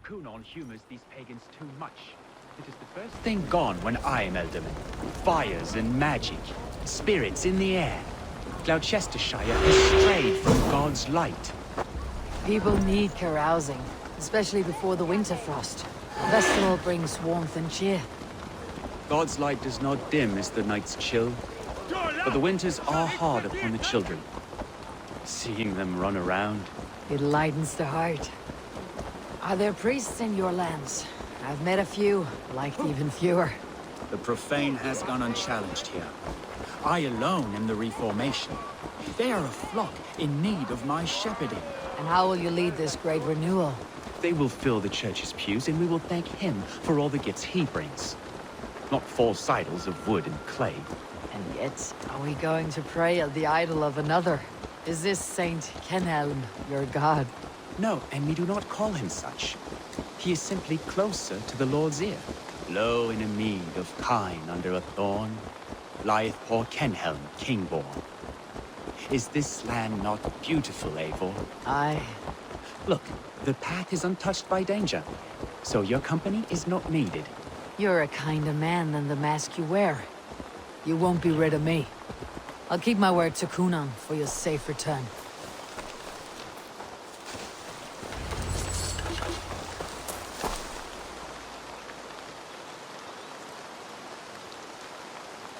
Kunon humors these pagans too much. It is the first thing gone when I am Elderman. Fires and magic, spirits in the air. Glowecestrescire has strayed from God's light. People need carousing, especially before the winter frost. The festival brings warmth and cheer. God's light does not dim as the nights chill, but the winters are hard upon the children. Seeing them run around. It lightens the heart. Are there priests in your lands? I've met a few, liked even fewer. The profane has gone unchallenged here. I alone am the Reformation. They are a flock in need of my shepherding. And how will you lead this great renewal? They will fill the church's pews, and we will thank him for all the gifts he brings. Not false idols of wood and clay. And yet, are we going to pray at the idol of another? Is this Saint Kenelm your god? No, and we do not call him such. He is simply closer to the Lord's ear. Low in a mead of kine under a thorn, lieth poor Kenhelm, king-born. Is this land not beautiful, Eivor? Aye. Look, the path is untouched by danger, so your company is not needed. You're a kinder man than the mask you wear. You won't be rid of me. I'll keep my word to Kunon for your safe return.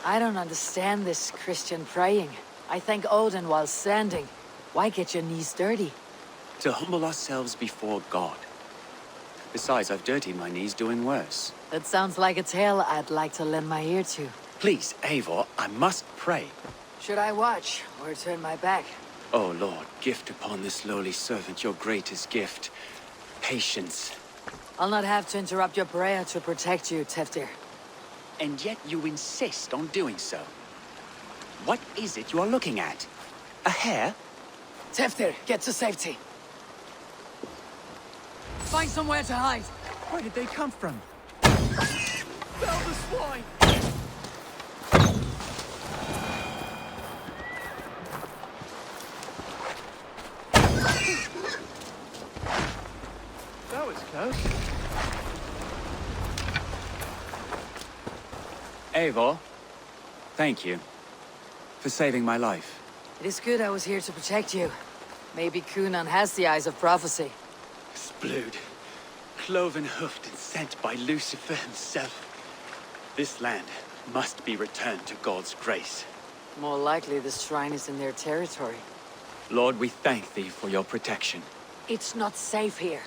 I don't understand this Christian praying. I thank Odin while standing. Why get your knees dirty? To humble ourselves before God. Besides, I've dirtied my knees doing worse. That sounds like a tale I'd like to lend my ear to. Please, Eivor, I must pray. Should I watch, or turn my back? Oh Lord, gift upon this lowly servant your greatest gift. Patience. I'll not have to interrupt your prayer to protect you, Teftir. And yet you insist on doing so. What is it you are looking at? A hare? Teftir, get to safety. Find somewhere to hide. Where did they come from? Fell the swine! That was close. Eivor, thank you for saving my life. It is good I was here to protect you. Maybe Kunon has the eyes of prophecy. Splood, cloven-hoofed and sent by Lucifer himself. This land must be returned to God's grace. More likely the shrine is in their territory. Lord, we thank thee for your protection. It's not safe here.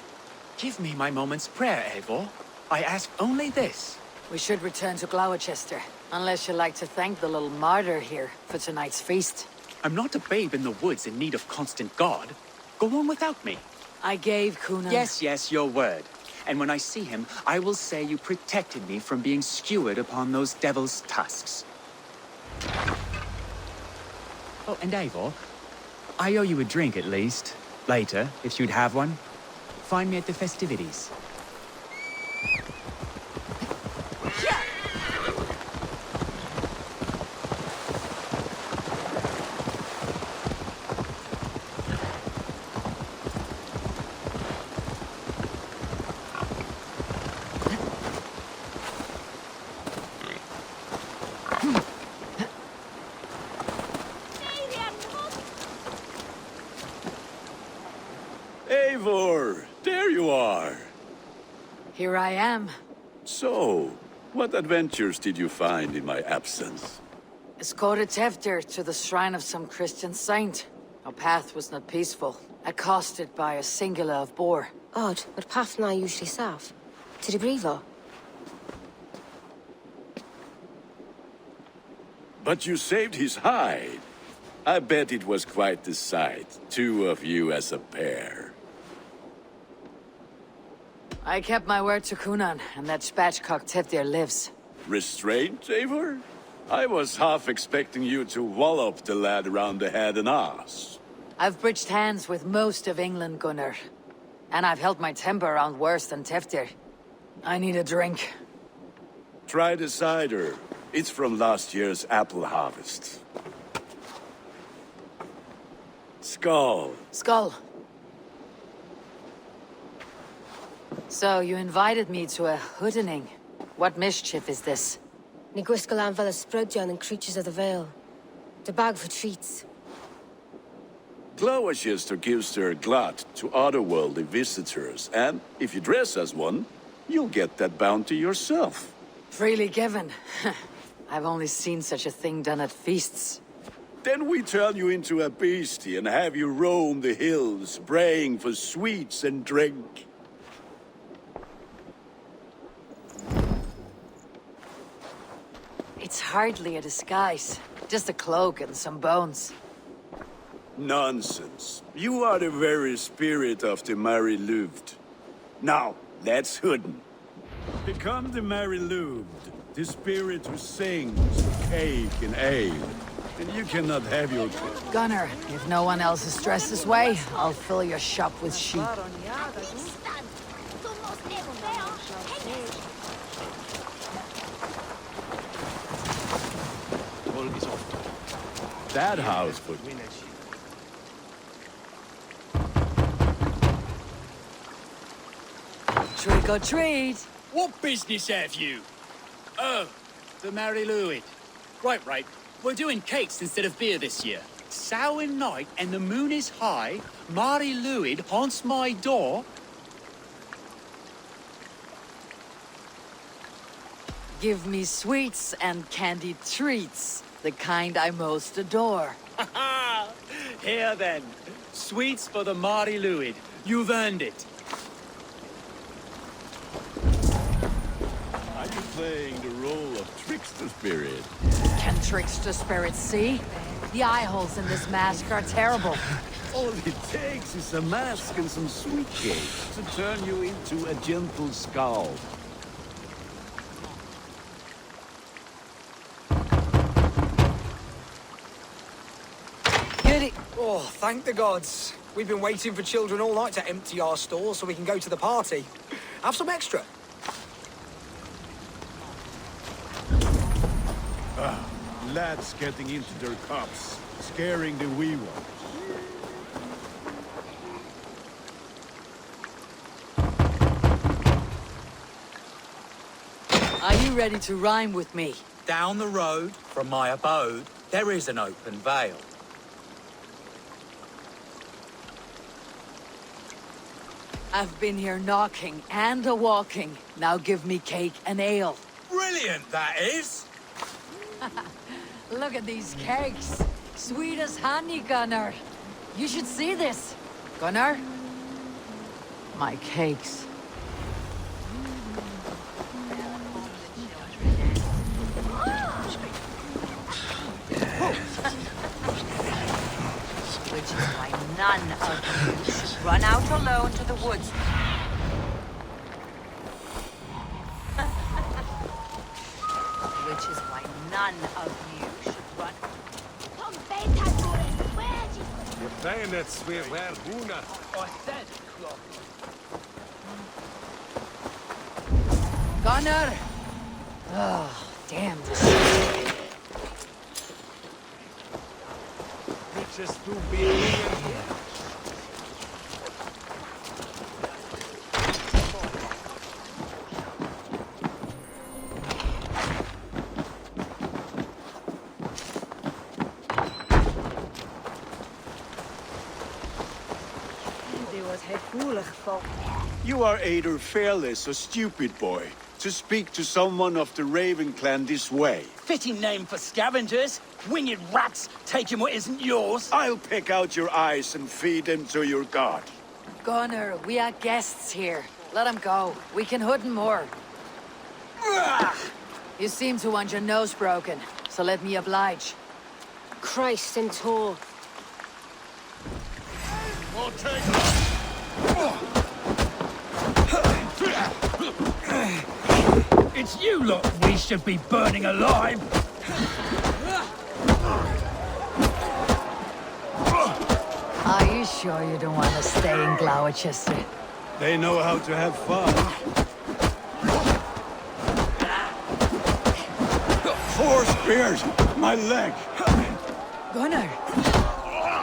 Give me my moment's prayer, Eivor. I ask only this. We should return to Glowecester, unless you'd like to thank the little martyr here for tonight's feast. I'm not a babe in the woods in need of constant guard. Go on without me. I gave Kunon... Yes, your word. And when I see him, I will say you protected me from being skewered upon those devil's tusks. Oh, and Eivor, I owe you a drink at least. Later, if you'd have one. Find me at the festivities. Eivor, there you are. Here I am. So, what adventures did you find in my absence? Escorted Teftir to the shrine of some Christian saint. Our path was not peaceful, accosted by a singular of boar. Odd, but path and I usually serve. To the Brevo. But you saved his hide. I bet it was quite the sight, two of you as a pair. I kept my word to Kunon, and that spatchcock Teftir lives. Restraint, Eivor? I was half expecting you to wallop the lad around the head and ass. I've bridged hands with most of England, Gunnar. And I've held my temper around worse than Teftir. I need a drink. Try the cider. It's from last year's apple harvest. Skull. Skull. So, you invited me to a hoodening. What mischief is this? Ní gwisgail an bhfuil sprudjan and creatures of the Vale. The bag for treats. Glowecestrescire gives their glut to otherworldly visitors, and if you dress as one, you'll get that bounty yourself. Freely given. I've only seen such a thing done at feasts. Then we turn you into a beastie and have you roam the hills, braying for sweets and drink. It's hardly a disguise. Just a cloak and some bones. Nonsense. You are the very spirit of the Mary Louved. Now, let's hooden. Become the Mary Louved, the spirit who sings cake and ale. And you cannot have your... Gunnar, if no one else is dressed this way, I'll fill your shop with sheep. That house would... Trick or treat! What business have you? Oh, the Mary Louis. Right. We're doing cakes instead of beer this year. Samhain night and the moon is high. Mary Louis haunts my door. Give me sweets and candied treats, the kind I most adore. Here then, sweets for the Mary Louis. You've earned it. Are you playing the role of trickster spirit? Can trickster spirits see? The eye holes in this mask are terrible. All it takes is a mask and some sweet cake to turn you into a gentle skull. Get it! Oh, thank the gods. We've been waiting for children all night to empty our stores so we can go to the party. Have some extra. Lads getting into their cups, scaring the wee ones. Are you ready to rhyme with me? Down the road from my abode, there is an open vale. I've been here knocking and a-walking. Now give me cake and ale. Brilliant, that is! Look at these cakes. Sweet as honey, Gunnar. You should see this. Gunnar? My cakes. Which is why none of you should run out alone to the woods. Which is why none of you should run. Gunnar! Oh, damn this. You are either fearless or stupid, boy, to speak to someone of the Raven clan this way. Fitting name for scavengers. Winged rats taking what isn't yours. I'll pick out your eyes and feed them to your god. Gunnar, we are guests here. Let them go. We can hooden more. You seem to want your nose broken, so let me oblige. Christ and Tor. We'll take It's you lot we should be burning alive. Are you sure you don't want to stay in Glowecestrescire? They know how to have fun. 4 spears! My leg! Gunnar!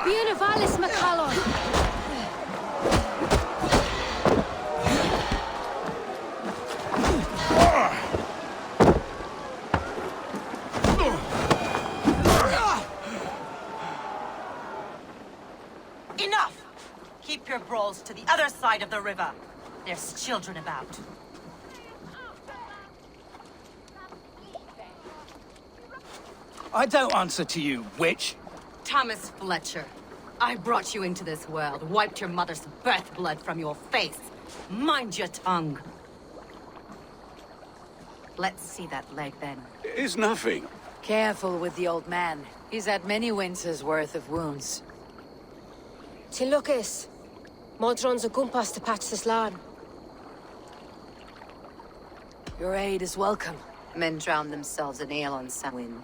Bíonavalis Macallon. animals to the other side of the river. There's children about. I don't answer to you, witch. Thomas Fletcher, I brought you into this world, wiped your mother's birth blood from your face. Mind your tongue. Let's see that leg then. It's nothing. Careful with the old man. He's had many winters' worth of wounds. Tilukis. Modron's a gumpas to patch this land. Your aid is welcome. Men drown themselves in ale on Samhain.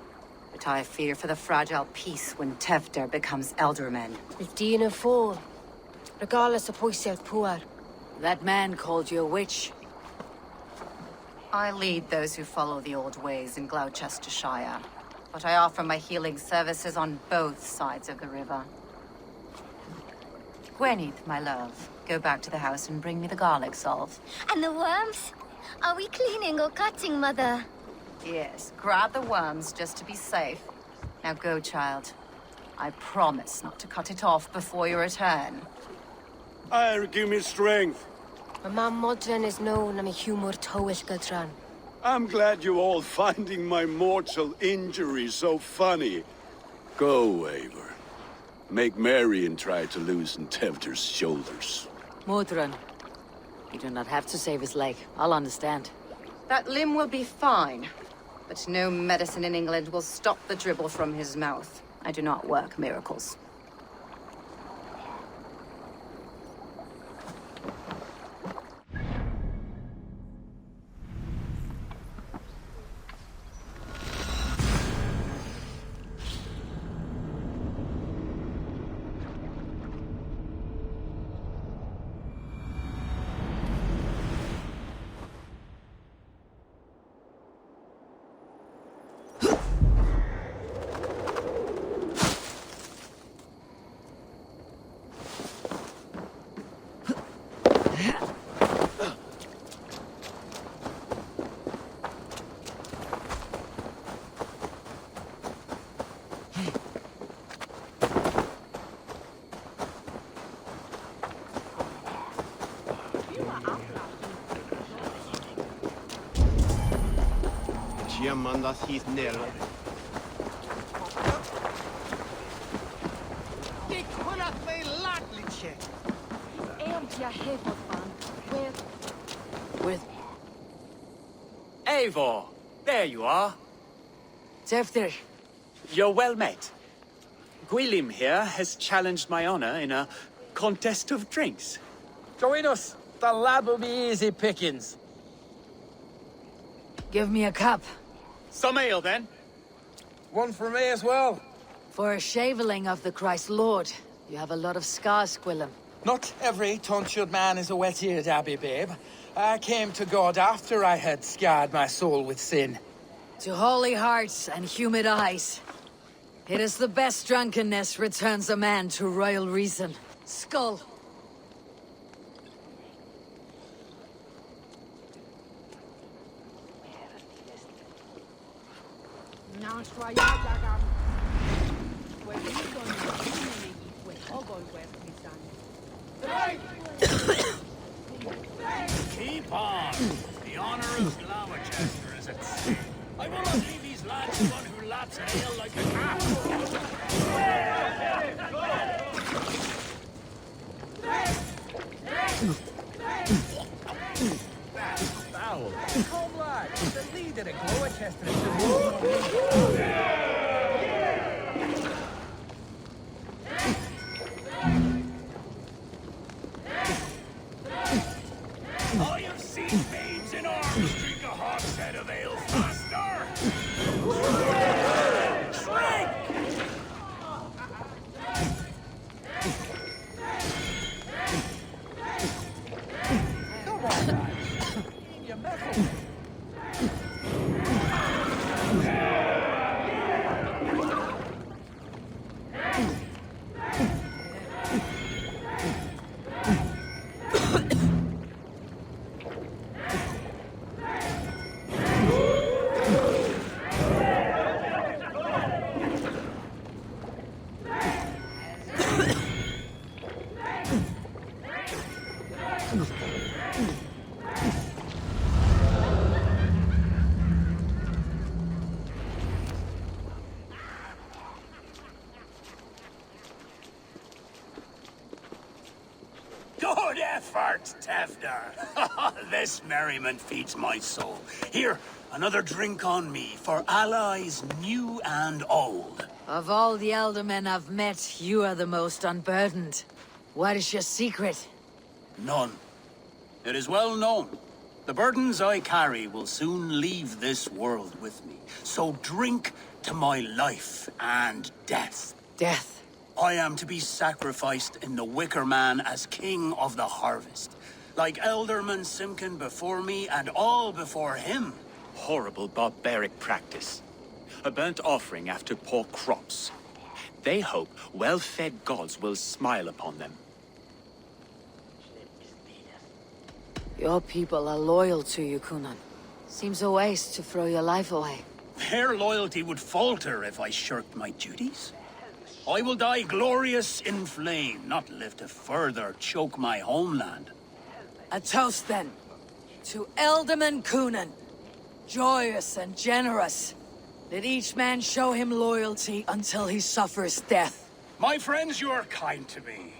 But I fear for the fragile peace when Tevder becomes eldermen. With Dean and Fall. Regardless of Poisiel Puar. That man called you a witch. I lead those who follow the old ways in Glowecestrescire, but I offer my healing services on both sides of the river. Gweneth, my love, go back to the house and bring me the garlic salve. And the worms? Are we cleaning or cutting, Mother? Yes, grab the worms just to be safe. Now go, child. I promise not to cut it off before you return. Give me strength. My man Modron is known I'm a humor towish Gadran. I'm glad you all finding my mortal injury so funny. Go, Eivor. Make merry and try to loosen Tevder's shoulders. Modron. You do not have to save his leg. I'll understand. That limb will be fine, but no medicine in England will stop the dribble from his mouth. I do not work miracles. Mandas hit neråt. Det kunnat mig lagligt. With Eivor, there you are. Tevder. You're well met. Gwilym here has challenged my honor in a contest of drinks. Join us. The lad will be easy pickings. Give me a cup. Some ale, then. One for me as well. For a shaveling of the Christ Lord, you have a lot of scars, Gwilym. Not every tonsured man is a wet-eared abbey, babe. I came to God after I had scarred my soul with sin. To holy hearts and humid eyes. It is the best drunkenness returns a man to royal reason. Skull. Keep on. The honor of Glowechester is at stake. I will not leave these lads to one who laps an ale like a calf. Foul. Come, lad. The leader of Glowecester is All you've seen babes in arms drink a hogshead of ale faster. Drink! Come on, lad. You metal. Good effort, Tevder. This merriment feeds my soul. Here, another drink on me for allies new and old. Of all the elder men I've met, you are the most unburdened. What is your secret? None. It is well known. The burdens I carry will soon leave this world with me. So drink to my life and death. Death. I am to be sacrificed in the Wicker Man as king of the harvest. Like Elderman Simkin before me and all before him. Horrible barbaric practice. A burnt offering after poor crops. They hope well-fed gods will smile upon them. Your people are loyal to you, Kunan. Seems a waste to throw your life away. Their loyalty would falter if I shirked my duties. I will die glorious in flame, not live to further choke my homeland. A toast, then. To Elderman Kunan. Joyous and generous. Let each man show him loyalty until he suffers death. My friends, you are kind to me.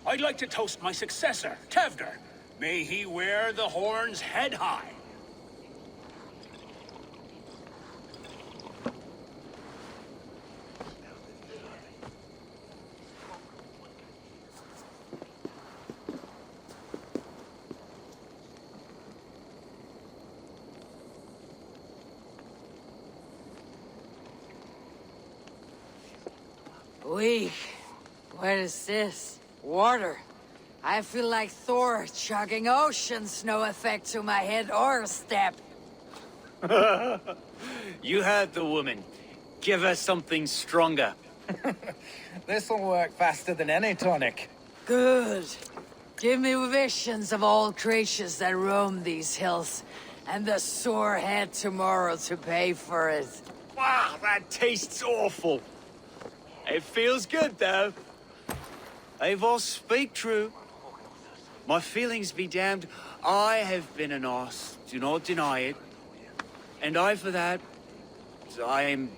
I'd like to toast my successor, Tevder. May he wear the horns head high. Weak. What is this? Water. I feel like Thor chugging oceans, no effect to my head or step. You heard the woman. Give her something stronger. This'll work faster than any tonic. Good. Give me visions of all creatures that roam these hills, and the sore head tomorrow to pay for it. Wow, that tastes awful. It feels good, though. Eivor, speak true. My feelings be damned. I have been an arse. Do not deny it. And I, for that, I am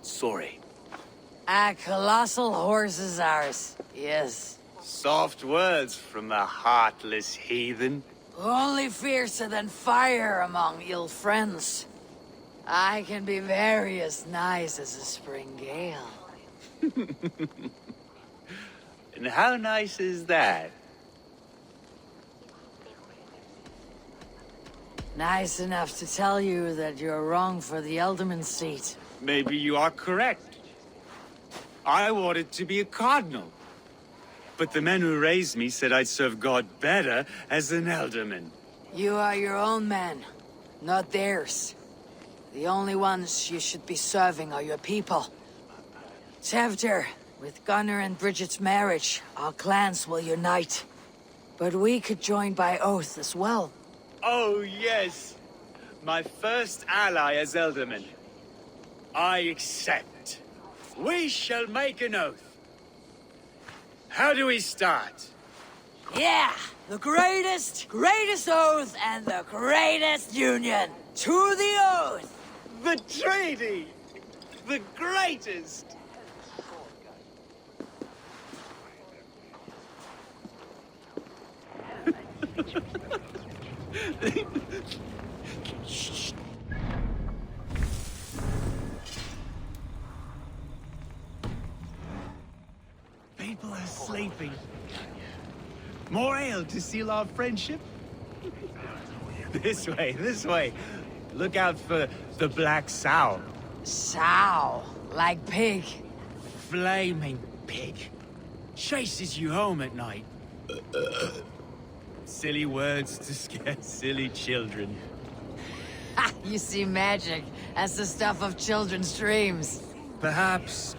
sorry. A colossal horse is ours. Yes. Soft words from a heartless heathen. Only fiercer than fire among ill friends. I can be very as nice as a spring gale. And how nice is that? Nice enough to tell you that you're wrong for the Elderman seat. Maybe you are correct. I wanted to be a cardinal. But the men who raised me said I'd serve God better as an elderman. You are your own men, not theirs. The only ones you should be serving are your people. Tevder, with Gunnar and Bridget's marriage, our clans will unite. But we could join by oath as well. Oh, yes. My first ally as Elderman. I accept. We shall make an oath. How do we start? Yeah! The greatest oath and the greatest union! To the oath! The treaty! The greatest! Shh. People are sleeping. More ale to seal our friendship? This way, this way. Look out for the black sow. Sow? Like pig? Flaming pig. Chases you home at night. Silly words to scare silly children. Ha! You see magic. That's the stuff of children's dreams. Perhaps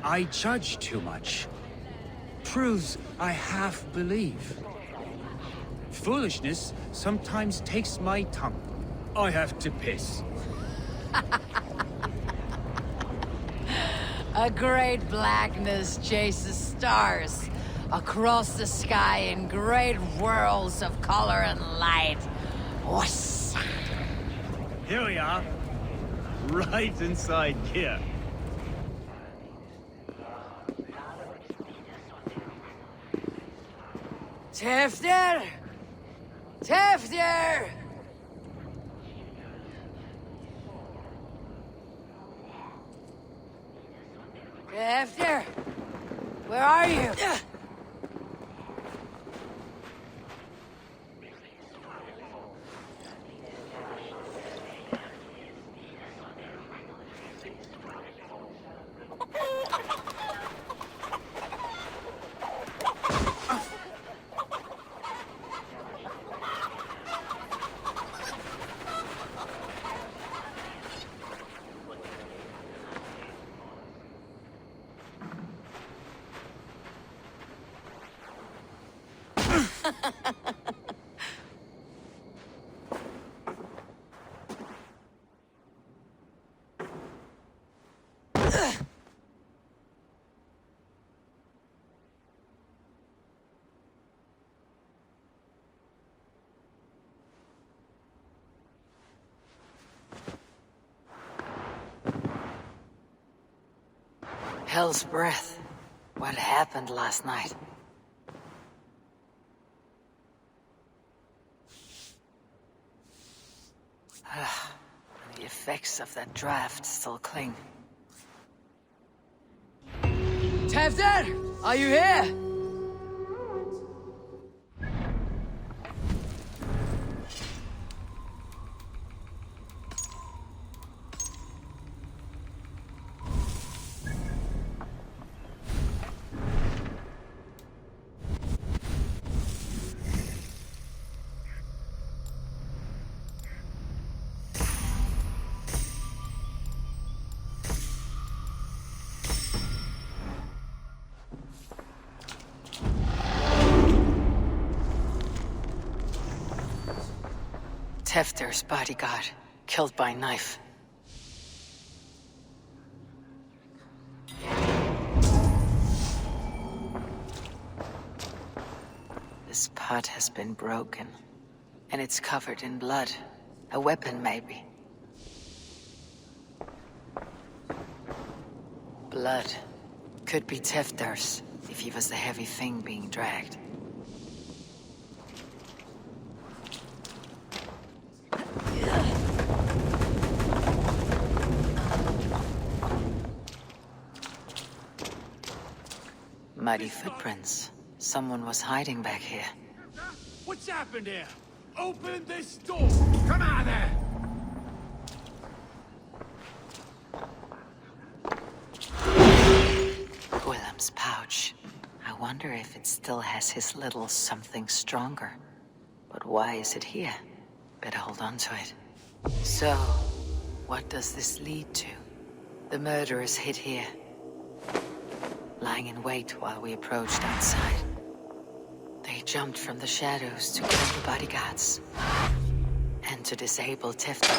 I judge too much. Proves I half believe. Foolishness sometimes takes my tongue. I have to piss. A great blackness chases stars. across the sky in great whirls of color and light. Whoosh! Here we are. Right inside here. Tefter! Tefter! Tefter! Where are you? Hell's breath. What happened last night? The effects of that draft still cling. Tefter! Are you here? Tefter's bodyguard, killed by knife. This pot has been broken, and it's covered in blood. A weapon, maybe. Blood. Could be Tefter's, if he was the heavy thing being dragged. Muddy footprints. Someone was hiding back here. What's happened here? Open this door! Come out of there! Willem's pouch. I wonder if it still has his little something stronger. But why is it here? Better hold on to it. So, what does this lead to? The murderers hid here, lying in wait while we approached outside. They jumped from the shadows to kill the bodyguards and to disable Tefter.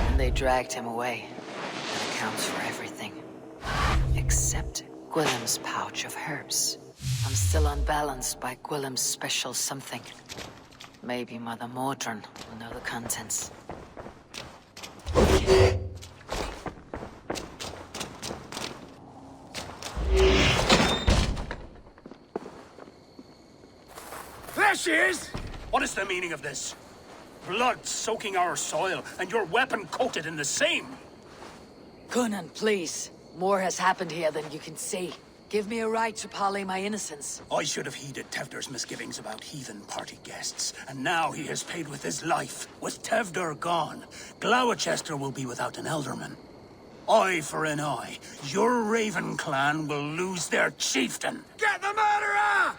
And they dragged him away. That accounts for everything. Except Gwillem's pouch of herbs. I'm still unbalanced by Gwillem's special something. Maybe Mother Mordran will know the contents. There she is! What is the meaning of this? Blood soaking our soil, and your weapon coated in the same! Conan, please. More has happened here than you can see. Give me a right to parley my innocence. I should have heeded Tevder's misgivings about heathen party guests, and now he has paid with his life. With Tevder gone, Glowecester will be without an elderman. Eye for an eye. Your Raven clan will lose their chieftain. Get the murderer!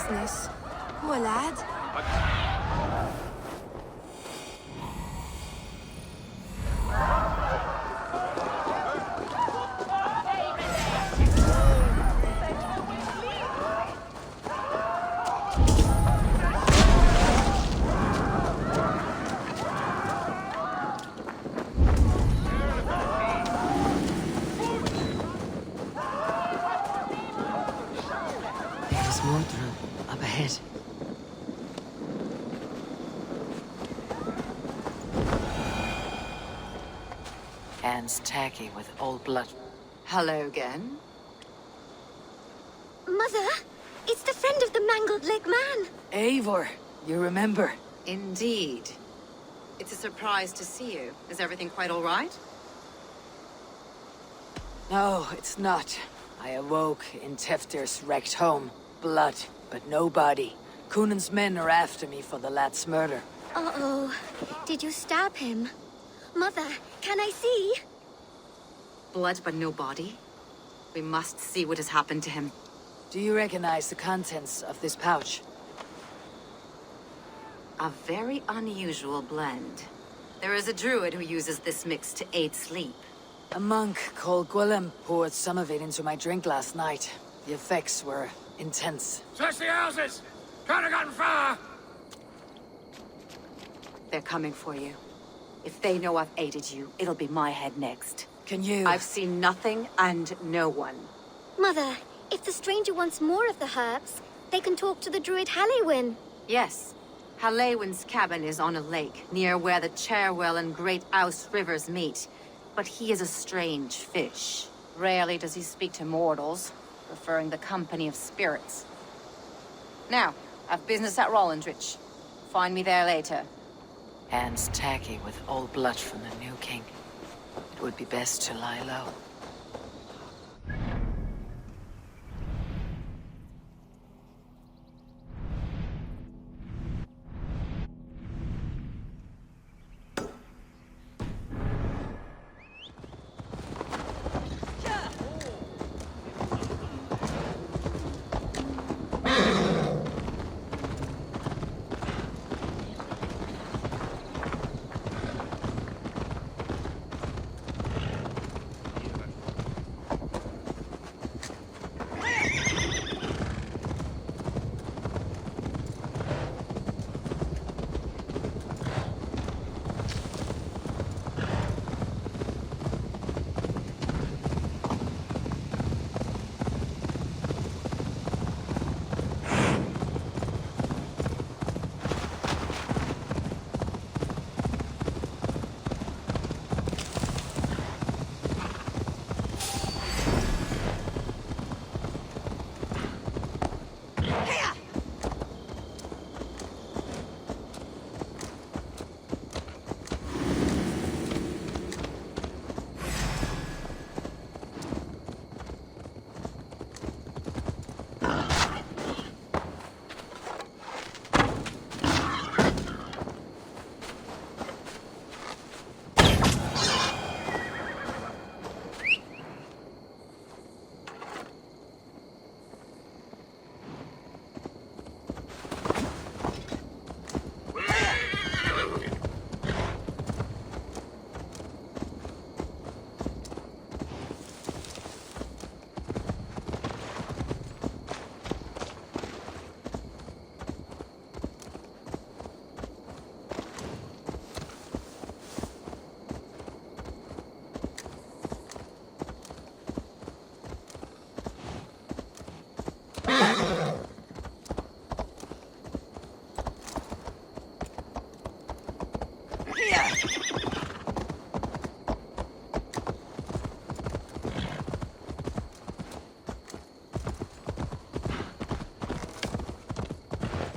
business. Poor lad. There's Mordru up ahead. Hands tacky with old blood. Hello again. Mother, it's the friend of the mangled leg man. Eivor, you remember? Indeed. It's a surprise to see you. Is everything quite all right? No, it's not. I awoke in Teftir's wrecked home. Blood, but no body. Cunan's men are after me for the lad's murder. Uh-oh. Did you stab him? Mother, can I see? Blood but no body? We must see what has happened to him. Do you recognize the contents of this pouch? A very unusual blend. There is a druid who uses this mix to aid sleep. A monk called Gwilym poured some of it into my drink last night. The effects were intense. Search the houses! Can't have gotten far! They're coming for you. If they know I've aided you, it'll be my head next. Can you... I've seen nothing and no one. Mother, if the stranger wants more of the herbs, they can talk to the druid Halewyn. Yes. Halewyn's cabin is on a lake, near where the Cherwell and Great Ouse rivers meet. But he is a strange fish. Rarely does he speak to mortals, preferring the company of spirits. Now, I've business at Rollindrich. Find me there later. Hands tacky with old blood from the new king. It would be best to lie low.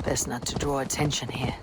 Best not to draw attention here.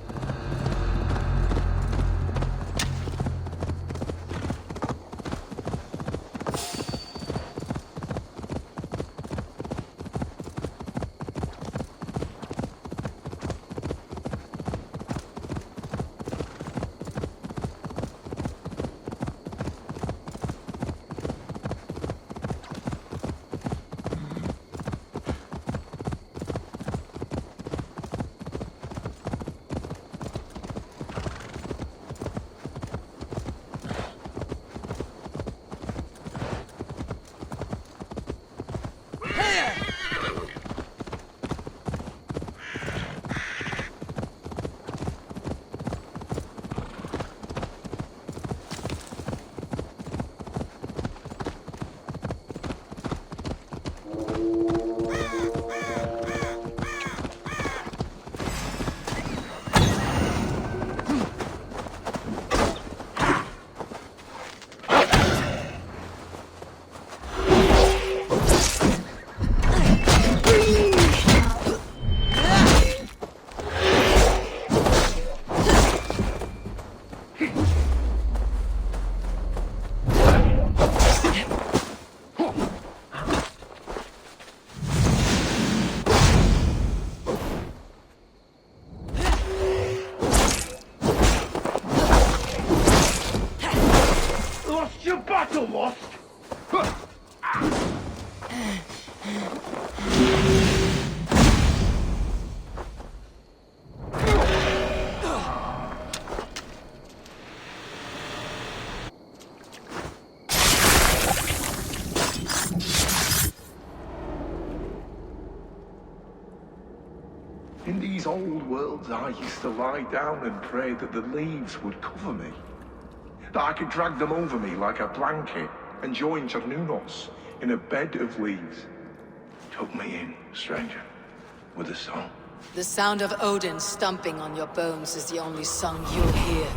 I used to lie down and pray that the leaves would cover me. That I could drag them over me like a blanket and join Cernunos in a bed of leaves. Took me in, stranger, with a song. The sound of Odin stomping on your bones is the only song you'll hear.